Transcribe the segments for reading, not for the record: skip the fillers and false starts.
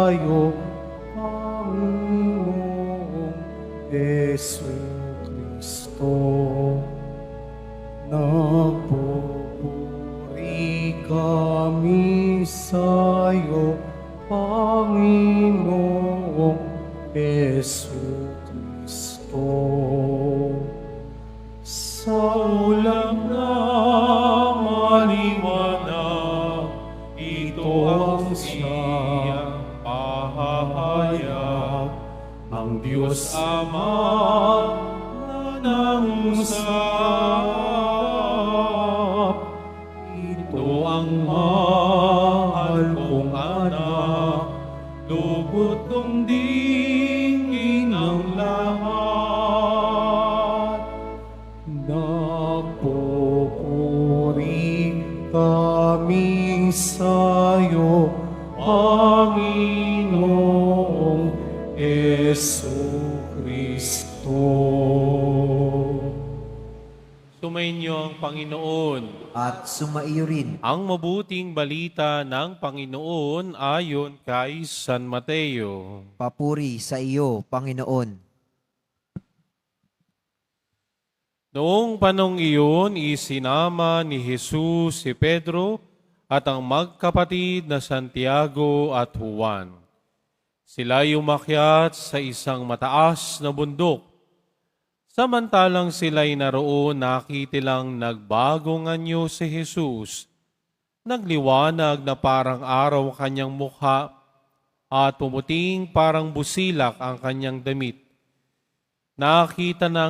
sayo, Panginoong Jesucristo. Nagpupuri kami sayo, Panginoong Jesucristo. Sa ulam na maliwanag, ito ang siyang pahahayag, ang Diyos Ama na nangusap. Ito ang mahal kong anak, lubot kong dinggin ang lahat. Nagpupuri kami sayo, Panginoong Jesucristo. Sumainyo ang Panginoon. At sumaiyo rin. Ang mabuting balita ng Panginoon ayon kay San Mateo. Papuri sa iyo, Panginoon. Noong panong iyon, isinama ni Jesus si Pedro at ang magkapatid na Santiago at Juan. Sila'y umakyat sa isang mataas na bundok. Samantalang sila'y naroon, nakitilang nagbagong anyo si Jesus. Nagliwanag na parang araw kanyang mukha at pumuting parang busilak ang kanyang damit. Nakita na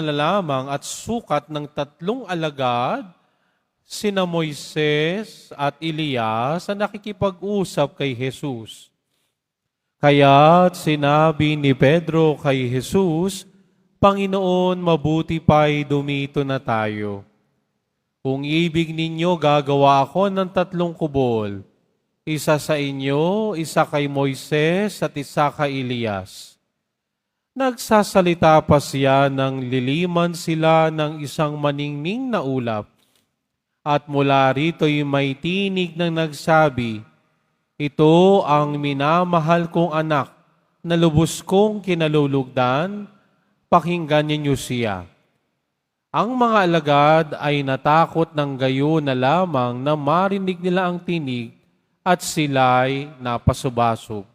lamang at sukat ng 3 alagad, sina Moises at Elias, na nakikipag-usap kay Jesus. Kaya't sinabi ni Pedro kay Jesus, Panginoon, mabuti pa'y dumito na tayo. Kung ibig ninyo, gagawa ako ng 3 kubol. Isa sa inyo, isa kay Moises at isa kay Elias. Nagsasalita pa siya nang liliman sila ng isang maningning na ulap. At mula rito'y may tinig na nagsabi, Ito ang minamahal kong anak na lubos kong kinalulugdan, pakinggan ninyo siya. Ang mga alagad ay natakot ng gayon na lamang na marinig nila ang tinig at sila'y napasubasog.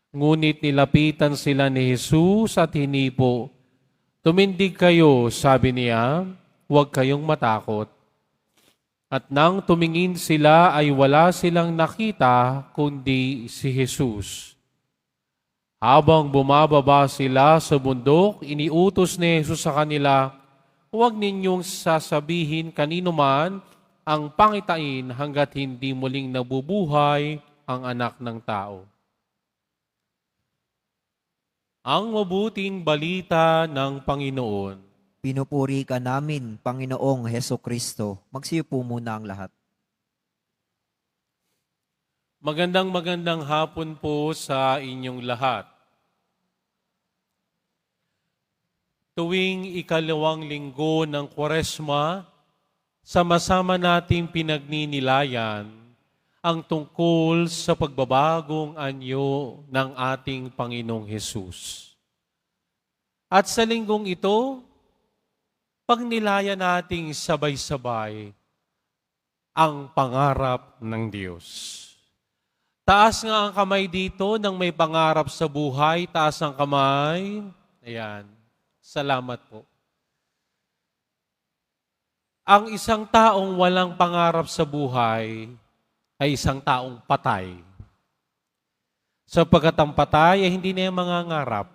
Ngunit nilapitan sila ni Jesus at hinipo. Tumindig kayo, sabi niya, huwag kayong matakot. At nang tumingin sila ay wala silang nakita kundi si Jesus. Habang bumababa sila sa bundok, iniutos ni Jesus sa kanila, huwag ninyong sasabihin kanino man ang pangitain hanggat hindi muling nabubuhay ang anak ng tao. Ang mabuting balita ng Panginoon. Pinupuri ka namin, Panginoong Hesukristo. Magsiyo po muna ang lahat. Magandang hapon po sa inyong lahat. Tuwing ikalawang linggo ng Kwaresma, sama-sama nating pinagninilayan ang tungkol sa pagbabagong anyo ng ating Panginoong Hesus. At sa linggong ito, pagnilayan nating sabay-sabay ang pangarap ng Diyos. Taas nga ang kamay dito ng may pangarap sa buhay. Taas ang kamay. Ayan. Salamat po. Ang isang taong walang pangarap sa buhay ay isang taong patay. Sapagkat ang patay ay hindi niya mangangarap.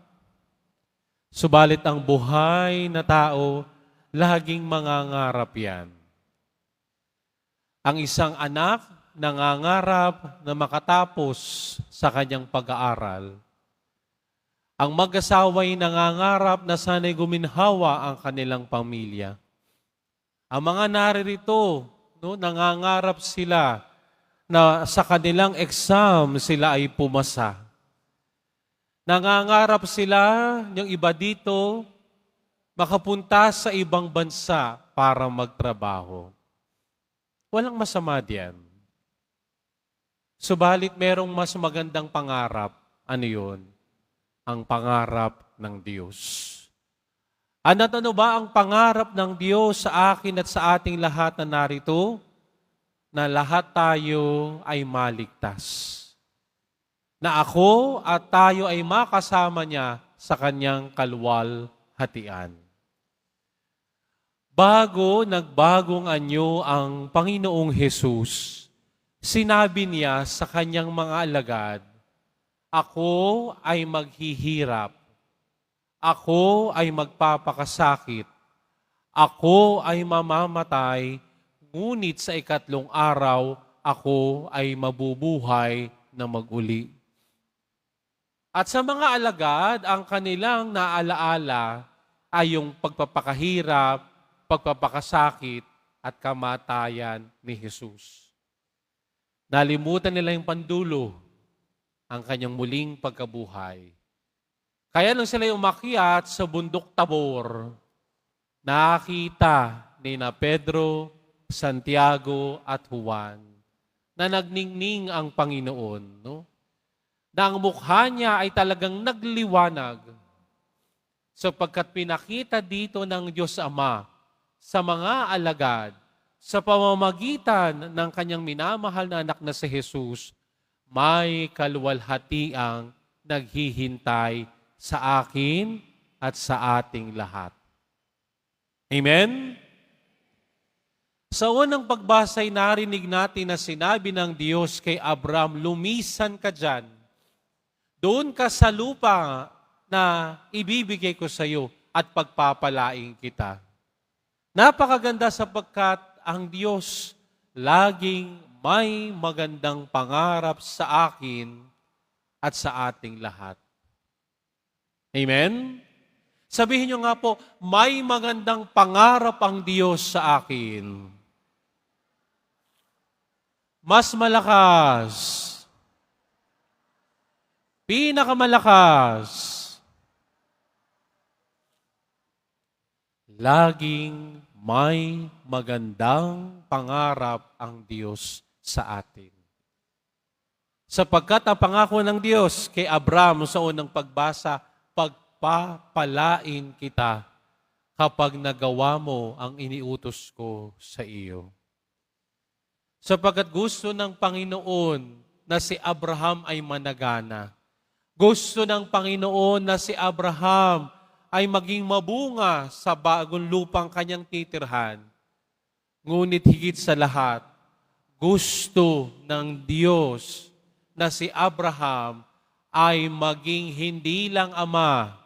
Subalit ang buhay na tao, laging mangangarap yan. Ang isang anak, nangangarap na makatapos sa kanyang pag-aaral. Ang mag-asawa'y nangangarap na sana'y guminhawa ang kanilang pamilya. Ang mga naririto, nangangarap sila na sa kanilang exam sila ay pumasa. Nangangarap sila, yung iba dito, makapunta sa ibang bansa para magtrabaho. Walang masama diyan. Subalit merong mas magandang pangarap. Ano yun? Ang pangarap ng Diyos. Ano ba ang pangarap ng Diyos sa akin at sa ating lahat na narito? Na lahat tayo ay maligtas. Na ako at tayo ay makasama niya sa kanyang kaluwalhatian. Bago nagbagong anyo ang Panginoong Hesus, sinabi niya sa kanyang mga alagad, ako ay maghihirap, ako ay magpapakasakit, ako ay mamamatay, ngunit sa ikatlong araw, ako ay mabubuhay na maguli. At sa mga alagad, ang kanilang naalaala ay yung pagpapakahirap, pagpapakasakit, at kamatayan ni Jesus. Nalimutan nila yung pandulo, ang kanyang muling pagkabuhay. Kaya nung sila umakyat sa bundok Tabor, nakita ni na Pedro, Santiago at Juan na nagningning ang Panginoon, no? Na ang mukha niya ay talagang nagliwanag sapagkat pinakita dito ng Diyos Ama sa mga alagad sa pamamagitan ng kanyang minamahal na anak na si Jesus, may kaluwalhatiang naghihintay sa akin at sa ating lahat. Amen? Sa unang pagbasa ay narinig natin na sinabi ng Diyos kay Abraham, lumisan ka dyan. Doon ka sa lupa na ibibigay ko sa iyo at pagpapalaing kita. Napakaganda sapagkat ang Diyos laging may magandang pangarap sa akin at sa ating lahat. Amen? Sabihin nyo nga po, may magandang pangarap ang Diyos sa akin. Mas malakas. Pinakamalakas. Laging may magandang pangarap ang Diyos sa atin. Sapagkat ang pangako ng Diyos kay Abraham sa unang pagbasa, pagpapalain kita kapag nagawa mo ang iniutos ko sa iyo. Sapagkat gusto ng Panginoon na si Abraham ay managana. Gusto ng Panginoon na si Abraham ay maging mabunga sa bagong lupang kanyang titirhan. Ngunit higit sa lahat, gusto ng Diyos na si Abraham ay maging hindi lang ama,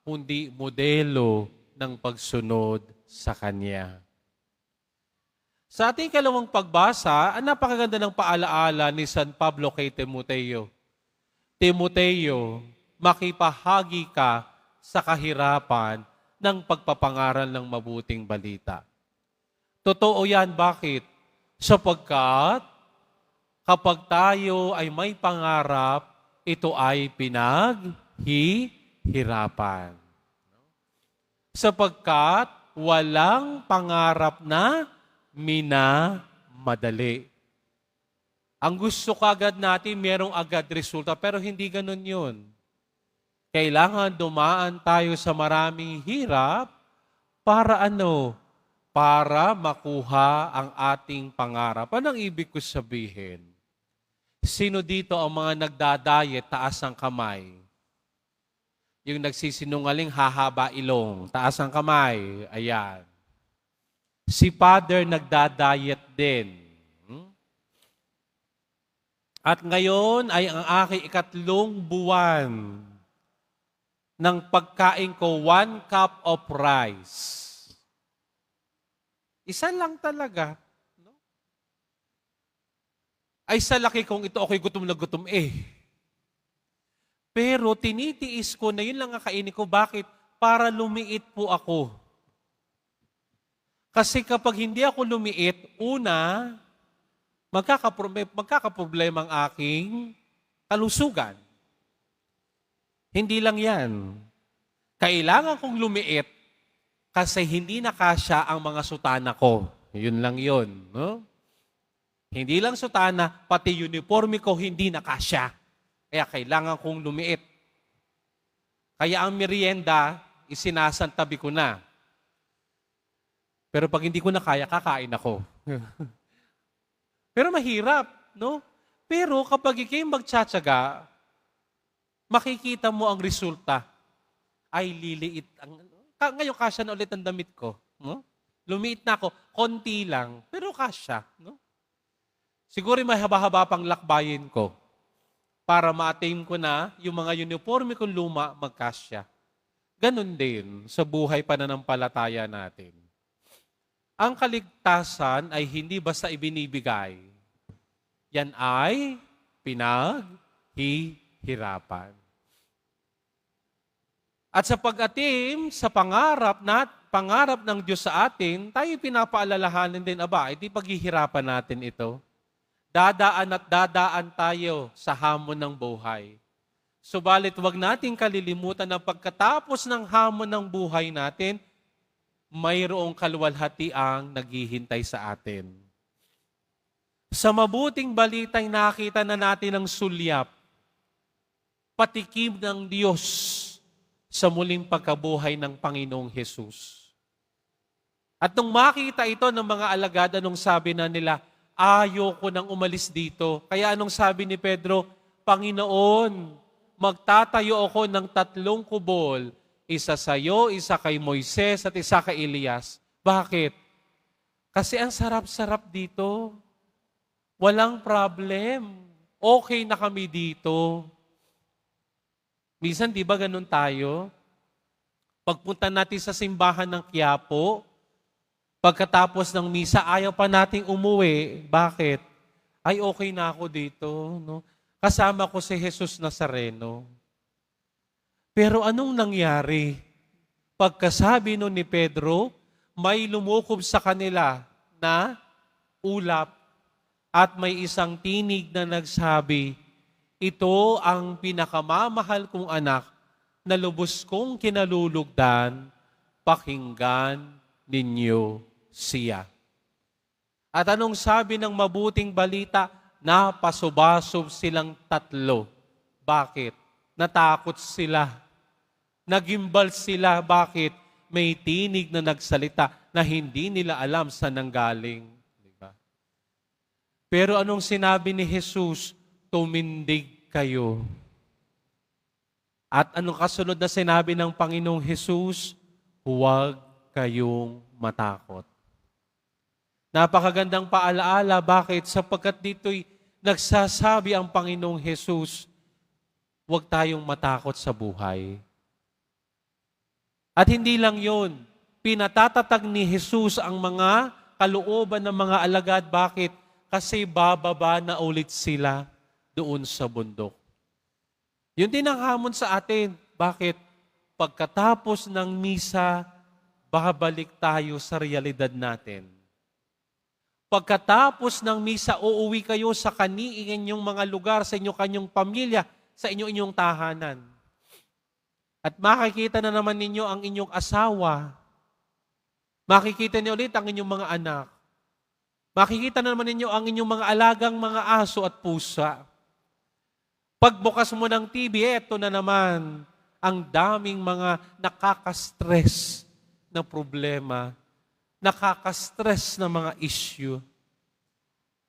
kundi modelo ng pagsunod sa Kanya. Sa ating kalawang pagbasa, ang napakaganda ng paalaala ni San Pablo kay Timoteo. Timoteo, makipahagi ka sa kahirapan ng pagpapangaral ng mabuting balita. Totoo yan, bakit? Sapagkat kapag tayo ay may pangarap, ito ay pinaghihirapan. Sapagkat walang pangarap na minamadali. Ang gusto kagad natin, merong agad resulta, pero hindi ganun yun. Kailangan dumaan tayo sa maraming hirap para ano? Para makuha ang ating pangarap. Anong ibig ko sabihin? Sino dito ang mga nagdadayet, taas ang kamay? Yung nagsisinungaling, hahaba ilong, taas ang kamay. Ayan. Si Father nagdadayet din. At ngayon ay ang aking 3 buwan ng pagkain ko, 1 cup of rice. Isa lang talaga. No? Ay sa laki kong ito, ako'y gutom na gutom Pero tinitiis ko na yun lang ang kainin ko. Bakit? Para lumiit po ako. Kasi kapag hindi ako lumiit, una, magkakaproblema ang aking kalusugan. Hindi lang yan. Kailangan kong lumiit kasi hindi nakasya ang mga sutana ko. Yun lang yun. No? Hindi lang sutana, pati uniforme ko hindi nakasya. Kaya kailangan kong lumiit. Kaya ang merienda, isinasantabi ko na. Pero pag hindi ko na kaya, kakain ako. Pero mahirap, no? Pero kapag ikay magtsatsaga, makikita mo ang resulta. Ay, liliit. Ngayon, kasya na ulit ang damit ko. No? Lumiit na ako, konti lang, pero kasya. No? Siguro may haba-haba pang lakbayin ko para ma-attain ko na yung mga uniforme kong luma magkasya. Ganon din sa buhay pananampalataya natin. Ang kaligtasan ay hindi basta ibinibigay. Yan ay pinaghihirapan. At sa pag-atim, sa pangarap ng Diyos sa atin, tayo pinapaalalahanan din, di paghihirapan natin ito. Dadaan at dadaan tayo sa hamon ng buhay. Subalit wag nating kalilimutan na pagkatapos ng hamon ng buhay natin, mayroong kaluwalhatiang naghihintay sa atin. Sa mabuting balita'y nakita na natin ang sulyap, patikim ng Diyos sa muling pagkabuhay ng Panginoong Hesus. At nung makita ito ng mga alagad, anong sabi na nila? Ayoko nang umalis dito. Kaya anong sabi ni Pedro? Panginoon, magtatayo ako ng 3 kubol, isa sa iyo, isa kay Moises, at isa kay Elias. Bakit? Kasi ang sarap-sarap dito. Walang problem. Okay na kami dito. Minsan, di ba ganun tayo? Pagpunta natin sa simbahan ng Quiapo, pagkatapos ng misa, ayaw pa nating umuwi. Bakit? Ay, okay na ako dito. No? Kasama ko si Jesus Nazareno. Pero anong nangyari? Pagkasabi nun ni Pedro, may lumukob sa kanila na ulap at may isang tinig na nagsabi, ito ang pinakamamahal kong anak na lubos kong kinalulugdan, pakinggan ninyo siya. At anong sabi ng mabuting balita? Napasubasob silang 3. Bakit? Natakot sila. Nagimbal sila. Bakit? May tinig na nagsalita na hindi nila alam saan nanggaling. Diba? Pero anong sinabi ni Jesus? Tumindig kayo. At anong kasunod na sinabi ng Panginoong Jesus? Huwag kayong matakot. Napakagandang paalaala. Bakit? Sapagkat dito'y nagsasabi ang Panginoong Jesus, huwag tayong matakot sa buhay. At hindi lang yun, pinatatatag ni Jesus ang mga kalooban ng mga alagad. Bakit? Kasi bababa na ulit sila doon sa bundok. Yun din ang hamon sa atin. Bakit? Pagkatapos ng misa, babalik tayo sa realidad natin. Pagkatapos ng misa, uuwi kayo sa inyong mga lugar, sa inyong pamilya, sa inyong tahanan. At makikita na naman ninyo ang inyong asawa. Makikita niyo ulit ang inyong mga anak. Makikita na naman ninyo ang inyong mga alagang mga aso at pusa. Pagbukas mo ng TV, eto na naman ang daming mga nakaka-stress na problema, nakaka-stress na mga issue.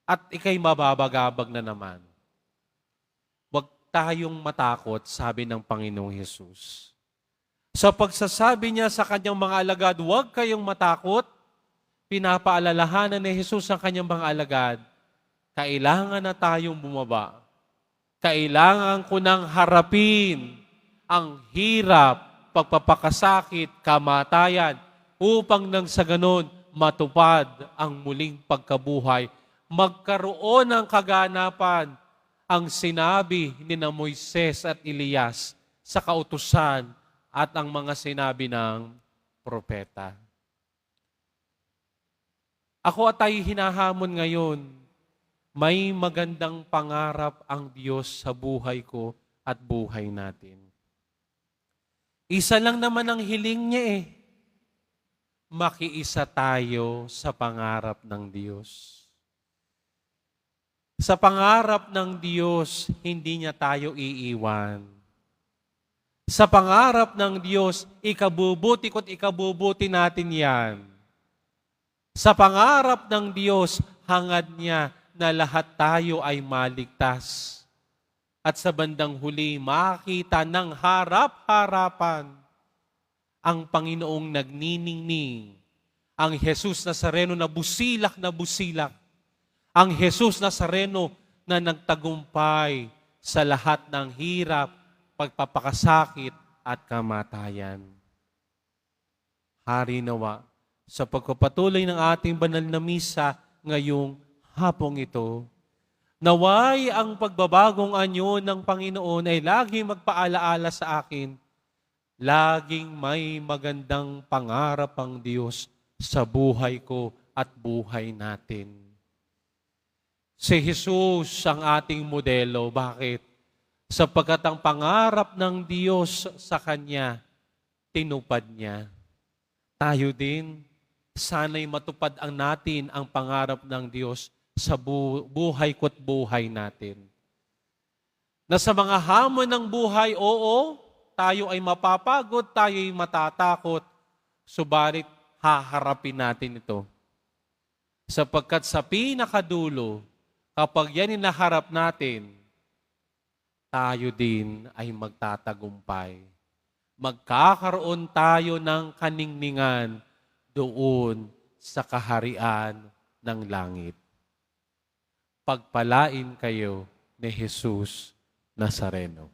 At ikay mababagabag na naman. Huwag tayong matakot, sabi ng Panginoong Hesus. Sa pagsasabi niya sa kanyang mga alagad, huwag kayong matakot, pinapaalalahanan ni Jesus ang kanyang mga alagad, kailangan na tayong bumaba. Kailangan ko nang harapin ang hirap, pagpapakasakit, kamatayan, upang nang sa ganon matupad ang muling pagkabuhay. Magkaroon ng kaganapan ang sinabi ni na Moises at Elias sa kautusan at ang mga sinabi ng propeta. Ako at ay hinahamon ngayon, may magandang pangarap ang Diyos sa buhay ko at buhay natin. Isa lang naman ang hiling niya makiisa tayo sa pangarap ng Diyos. Sa pangarap ng Diyos, hindi niya tayo iiwan. Sa pangarap ng Diyos, ikabubuti ko't ikabubuti natin yan. Sa pangarap ng Diyos, hangad niya na lahat tayo ay maligtas. At sa bandang huli, makita ng harap-harapan ang Panginoong nagniningning, ang Jesus Nazareno na busilak, ang Jesus Nazareno na nagtagumpay sa lahat ng hirap, pagpapakasakit at kamatayan. Hari nawa, sa pagpapatuloy ng ating banal na misa ngayong hapong ito, naway ang pagbabagong anyo ng Panginoon ay laging magpaalaala sa akin, laging may magandang pangarap ang Diyos sa buhay ko at buhay natin. Si Jesus ang ating modelo. Bakit? Sapagkat ang pangarap ng Diyos sa Kanya, tinupad niya. Tayo din, sana'y matupad natin ang pangarap ng Diyos sa buhay ko't buhay natin. Na sa mga hamon ng buhay, oo, tayo ay mapapagod, tayo ay matatakot, subalit haharapin natin ito. Sapagkat sa pinakadulo, kapag yan inaharap natin, tayo din ay magtatagumpay. Magkakaroon tayo ng kaningningan doon sa kaharian ng langit. Pagpalain kayo ni Jesus Nazareno.